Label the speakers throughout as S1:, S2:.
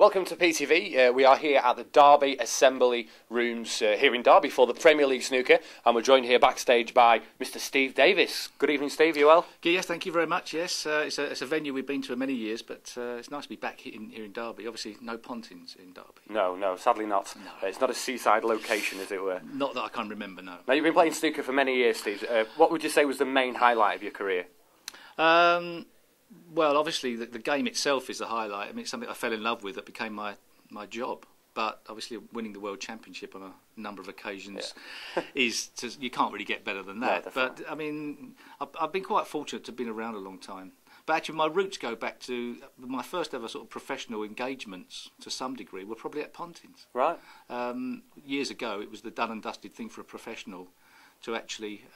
S1: Welcome to PTV. We are here at the Derby Assembly Rooms here in Derby for the Premier League snooker, and we're joined here backstage by Mr. Steve Davis. Good evening, Steve. You well?
S2: Yes, thank you very much. Yes, it's a venue we've been to for many years, but it's nice to be back here in Derby. Obviously, no Pontins in Derby.
S1: No, sadly not. No. It's not a seaside location, as it were.
S2: Not that I can remember, no.
S1: Now, you've been playing snooker for many years, Steve. What would you say was the main highlight of your career?
S2: Well, obviously, the game itself is the highlight. I mean, it's something I fell in love with that became my job. But obviously, winning the World Championship on a number of occasions you can't really get better than that. No, but I mean, I've been quite fortunate to have been around a long time. But actually, my roots go back to my first ever sort of professional engagements, to some degree, were probably at Pontin's.
S1: Right.
S2: Years ago, it was the done and dusted thing for a professional to actually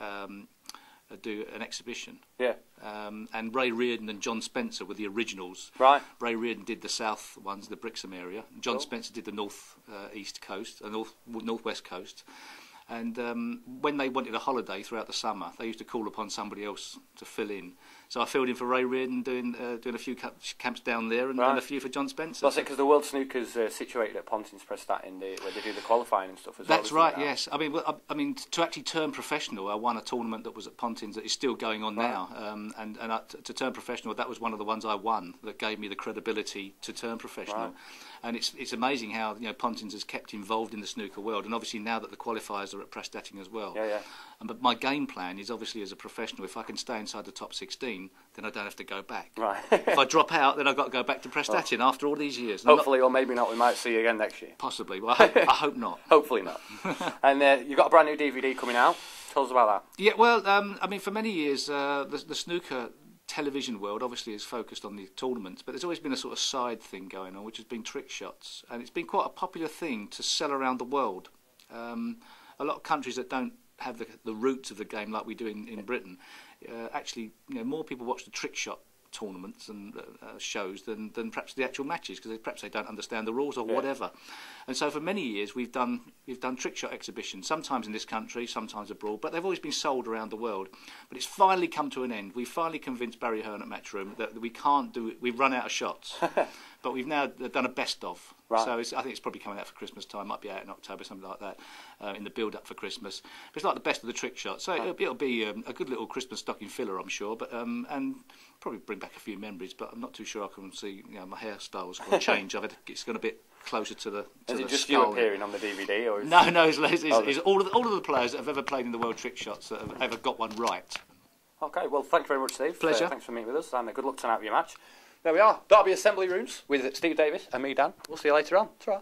S2: do an exhibition. Yeah. And Ray Reardon and John Spencer were the originals. Right. Ray Reardon did the south ones, the Brixham area. John Spencer did the north east coast, northwest coast. And when they wanted a holiday throughout the summer, they used to call upon somebody else to fill in. So I filled in for Ray Reardon, doing a few camps down there, and a few for John Spencer.
S1: That's it, because the World Snooker's situated at Pontin's Prestat where they do the qualifying and stuff as well.
S2: That's right. Yes. I mean, to actually turn professional, I won a tournament that was at Pontin's that is still going on now. And to turn professional, that was one of the ones I won that gave me the credibility to turn professional. Right. And it's amazing how Pontin's has kept involved in the snooker world, and obviously now that the qualifiers are at Prestatting as well. Yeah. But my game plan is obviously, as a professional, if I can stay inside the top 16, then I don't have to go back. Right. If I drop out, then I've got to go back to Prestatting after all these years.
S1: Hopefully, or maybe not, we might see you again next year.
S2: Possibly. Well, I hope not.
S1: Hopefully not. And you've got a brand new DVD coming out. Tell us about that.
S2: Yeah, well, I mean, for many years, the snooker television world obviously is focused on the tournaments, but there's always been a sort of side thing going on, which has been trick shots, and it's been quite a popular thing to sell around the world. A lot of countries that don't have the roots of the game like we do in Britain, actually, more people watch the trick shot tournaments and shows than perhaps the actual matches, because perhaps they don't understand the rules or whatever. And so for many years we've done trick shot exhibitions, sometimes in this country, sometimes abroad, but they've always been sold around the world. But it's finally come to an end. We've finally convinced Barry Hearn at Matchroom that we can't do it. We've run out of shots. But we've now done a best of. Right. So I think it's probably coming out for Christmas time, might be out in October, something like that, in the build-up for Christmas. But it's like the best of the trick shots. So it'll be a good little Christmas stocking filler, I'm sure, but and probably bring back a few memories, but I'm not too sure I can see, my hairstyle's going to change. It's going a bit closer to the
S1: Is it just
S2: skull.
S1: You appearing on the DVD? Or
S2: No, it's all of the players that have ever played in the World Trick Shots that have ever got one right.
S1: OK, well, thank you very much, Steve.
S2: Pleasure.
S1: Thanks for meeting with us, and good luck tonight with your match. There we are, Derby Assembly Rooms with Steve Davis and me, Dan. We'll see you later on. Ta-ra.